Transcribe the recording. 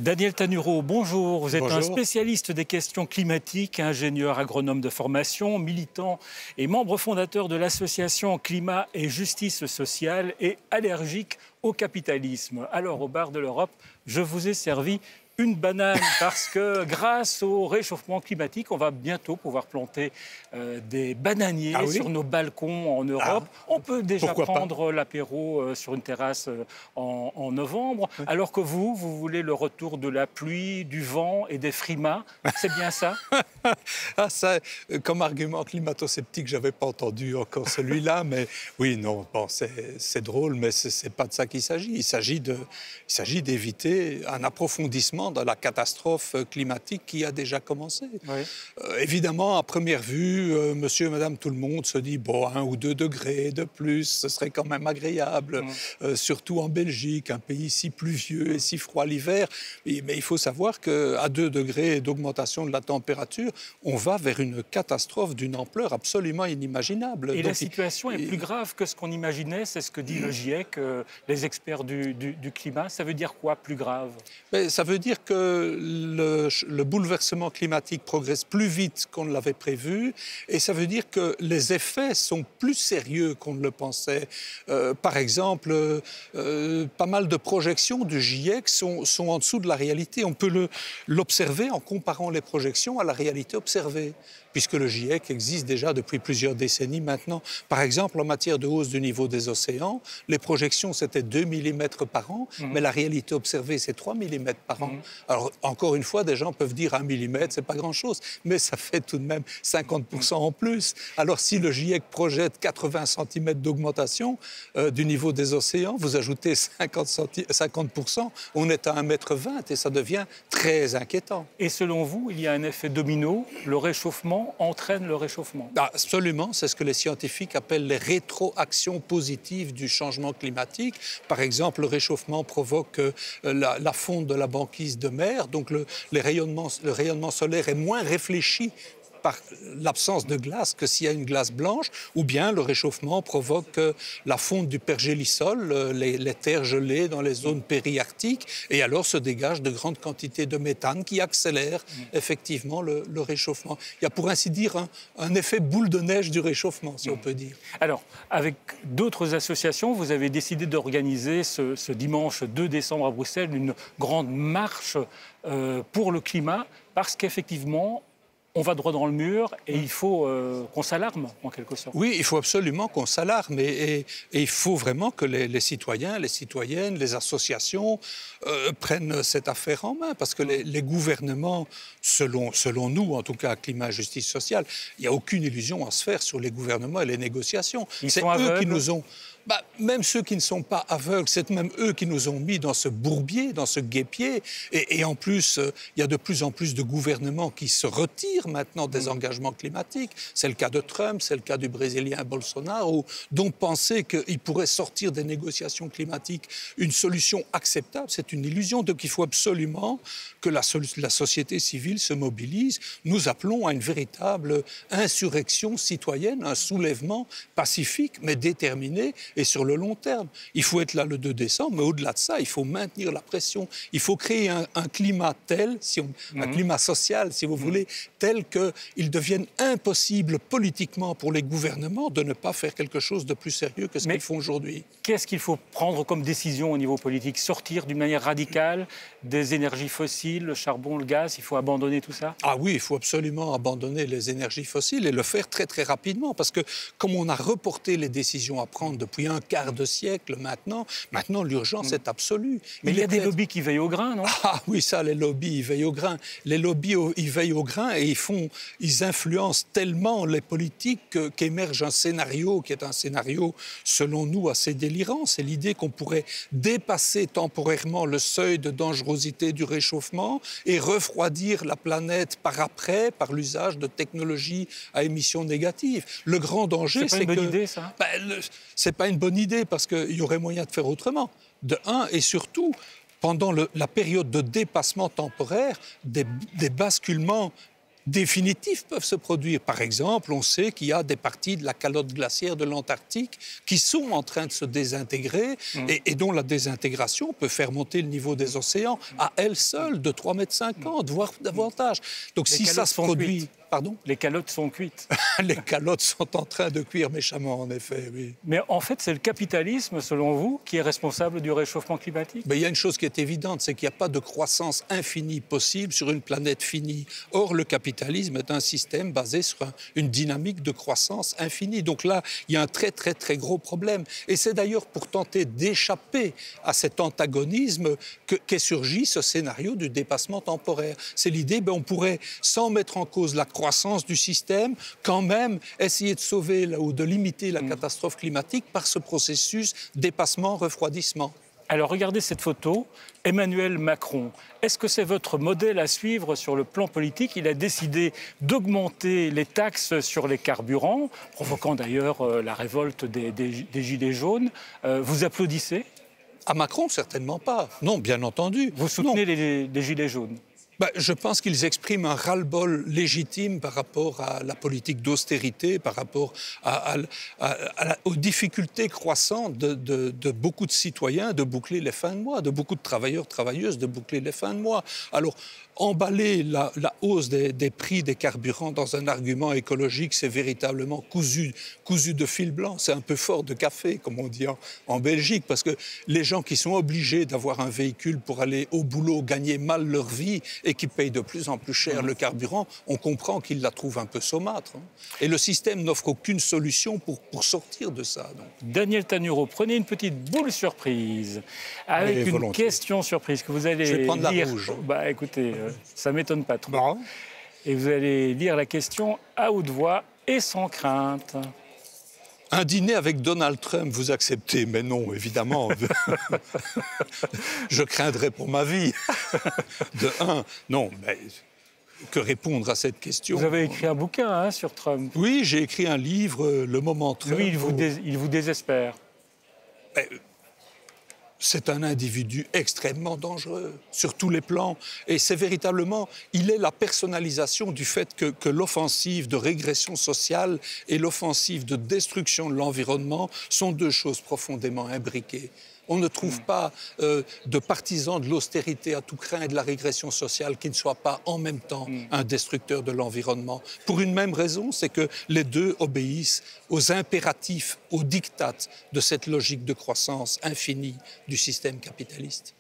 Daniel Tanuro, bonjour. Vous êtes Bonjour. un spécialiste des questions climatiques, ingénieur agronome de formation, militant et membre fondateur de l'association Climat et Justice sociale et allergique au capitalisme. Alors, au bar de l'Europe, je vous ai servi une banane parce que grâce au réchauffement climatique, on va bientôt pouvoir planter des bananiers sur nos balcons en Europe. On peut déjà prendre l'apéro sur une terrasse en novembre, alors que vous voulez le retour de la pluie, du vent et des frimas. C'est bien ça? Ça, comme argument climato-sceptique, je n'avais pas entendu encore celui-là, mais oui, non, bon, c'est drôle, mais ce n'est pas de ça qu'il s'agit. Il s'agit d'éviter un approfondissement de la catastrophe climatique qui a déjà commencé. Oui. Évidemment, à première vue, monsieur et madame tout le monde se dit, bon, 1 ou 2 degrés de plus, ce serait quand même agréable, surtout en Belgique, un pays si pluvieux et si froid l'hiver. Mais il faut savoir qu'à 2 degrés d'augmentation de la température, on va vers une catastrophe d'une ampleur absolument inimaginable. Et la situation est plus grave que ce qu'on imaginait, c'est ce que dit le GIEC, les experts du climat. Ça veut dire quoi, plus grave? Ça veut dire que le bouleversement climatique progresse plus vite qu'on ne l'avait prévu, et ça veut dire que les effets sont plus sérieux qu'on ne le pensait. Par exemple, pas mal de projections du GIEC sont en dessous de la réalité. On peut l'observer en comparant les projections à la réalité observée, puisque le GIEC existe déjà depuis plusieurs décennies maintenant. Par exemple, en matière de hausse du niveau des océans, les projections, c'était 2 mm par an, mais la réalité observée, c'est 3 mm par an. Alors, encore une fois, des gens peuvent dire 1 mm, c'est pas grand-chose, mais ça fait tout de même 50% en plus. Alors, si le GIEC projette 80 cm d'augmentation du niveau des océans, vous ajoutez 50%, on est à 1,20 m et ça devient très inquiétant. Et selon vous, il y a un effet domino, le réchauffement entraîne le réchauffement? Absolument, c'est ce que les scientifiques appellent les rétroactions positives du changement climatique. Par exemple, le réchauffement provoque la fonte de la banquise de mer, donc le rayonnement solaire est moins réfléchi par l'absence de glace que s'il y a une glace blanche, ou bien le réchauffement provoque la fonte du pergélisol, les terres gelées dans les zones périarctiques, et alors se dégagent de grandes quantités de méthane qui accélèrent effectivement le réchauffement. Il y a pour ainsi dire un effet boule de neige du réchauffement, si on peut dire. Alors, avec d'autres associations, vous avez décidé d'organiser ce dimanche 2 décembre à Bruxelles une grande marche pour le climat, parce qu'effectivement, on va droit dans le mur et il faut qu'on s'alarme, en quelque sorte. Oui, il faut absolument qu'on s'alarme et il faut vraiment que les citoyens, les citoyennes, les associations prennent cette affaire en main, parce que les gouvernements, selon nous, en tout cas Climat et Justice sociale, il n'y a aucune illusion à se faire sur les gouvernements et les négociations. C'est eux qui nous ont... même ceux qui ne sont pas aveugles, c'est même eux qui nous ont mis dans ce bourbier, dans ce guêpier. Et en plus, il y a de plus en plus de gouvernements qui se retirent maintenant des engagements climatiques. C'est le cas de Trump, c'est le cas du Brésilien Bolsonaro, dont penser qu'il pourrait sortir des négociations climatiques une solution acceptable, c'est une illusion. Donc il faut absolument que la société civile se mobilise. Nous appelons à une véritable insurrection citoyenne, un soulèvement pacifique, mais déterminé, et sur le long terme. Il faut être là le 2 décembre, mais au-delà de ça, il faut maintenir la pression. Il faut créer un climat tel, un climat social, si vous voulez, tel qu'il devienne impossible politiquement pour les gouvernements de ne pas faire quelque chose de plus sérieux que ce qu'ils font aujourd'hui. Qu'est-ce qu'il faut prendre comme décision au niveau politique? Sortir d'une manière radicale des énergies fossiles, le charbon, le gaz? Il faut abandonner tout ça? Ah oui, il faut absolument abandonner les énergies fossiles et le faire très très rapidement, parce que comme on a reporté les décisions à prendre depuis un quart de siècle maintenant l'urgence est absolue. Mais il y a des lobbies qui veillent au grain, non? Ah oui, ça, les lobbies, ils veillent au grain. Les lobbies, ils veillent au grain et ils influencent tellement les politiques qu'émerge un scénario qui est un scénario, selon nous, assez délirant. C'est l'idée qu'on pourrait dépasser temporairement le seuil de dangerosité du réchauffement et refroidir la planète par après, par l'usage de technologies à émissions négatives. Le grand danger, c'est pas une bonne idée, ça? C'est pas une bonne idée, parce qu'il y aurait moyen de faire autrement. De un, et surtout, pendant la période de dépassement temporaire, des basculements définitifs peuvent se produire. Par exemple, on sait qu'il y a des parties de la calotte glaciaire de l'Antarctique qui sont en train de se désintégrer et dont la désintégration peut faire monter le niveau des océans à elle seule de 3,50 m, voire davantage. Donc si ça se produit... Pardon ? Les calottes sont cuites. Les calottes sont en train de cuire méchamment, en effet, oui. Mais en fait, c'est le capitalisme, selon vous, qui est responsable du réchauffement climatique ? Mais il y a une chose qui est évidente, c'est qu'il n'y a pas de croissance infinie possible sur une planète finie. Or, le capitalisme est un système basé sur une dynamique de croissance infinie. Donc là, il y a un très, très, très gros problème. Et c'est d'ailleurs pour tenter d'échapper à cet antagonisme qu'est surgi ce scénario du dépassement temporaire. C'est l'idée, on pourrait, sans mettre en cause la croissance du système, quand même essayer de sauver ou de limiter la catastrophe climatique par ce processus dépassement-refroidissement. Alors regardez cette photo, Emmanuel Macron. Est-ce que c'est votre modèle à suivre sur le plan politique ? Il a décidé d'augmenter les taxes sur les carburants, provoquant d'ailleurs la révolte des Gilets jaunes. Vous applaudissez ? À Macron, certainement pas. Non, bien entendu. Vous soutenez les Gilets jaunes ? Je pense qu'ils expriment un ras-le-bol légitime par rapport à la politique d'austérité, par rapport aux difficultés croissantes de beaucoup de citoyens de boucler les fins de mois, de beaucoup de travailleurs, travailleuses de boucler les fins de mois. Alors, emballer la hausse des prix des carburants dans un argument écologique, c'est véritablement cousu de fil blanc. C'est un peu fort de café, comme on dit en Belgique, parce que les gens qui sont obligés d'avoir un véhicule pour aller au boulot, gagner mal leur vie et qui payent de plus en plus cher le carburant, on comprend qu'ils la trouvent un peu saumâtre. Et le système n'offre aucune solution pour sortir de ça. Donc. Daniel Tanuro, prenez une petite boule surprise avec une question surprise que vous allez Je vais prendre lire. La rouge. Écoutez, ça ne m'étonne pas trop. Bon. Et vous allez lire la question à haute voix et sans crainte. Un dîner avec Donald Trump, vous acceptez? Mais non, évidemment. Je craindrais pour ma vie. De un, non, mais que répondre à cette question? Vous avez écrit un bouquin sur Trump. Oui, j'ai écrit un livre, Le Moment Trump. Lui, il vous désespère. C'est un individu extrêmement dangereux, sur tous les plans. Et c'est véritablement, il est la personnalisation du fait que l'offensive de régression sociale et l'offensive de destruction de l'environnement sont deux choses profondément imbriquées. On ne trouve pas de partisans de l'austérité à tout crin et de la régression sociale qui ne soit pas en même temps un destructeur de l'environnement. Pour une même raison, c'est que les deux obéissent aux impératifs, aux diktats de cette logique de croissance infinie du système capitaliste.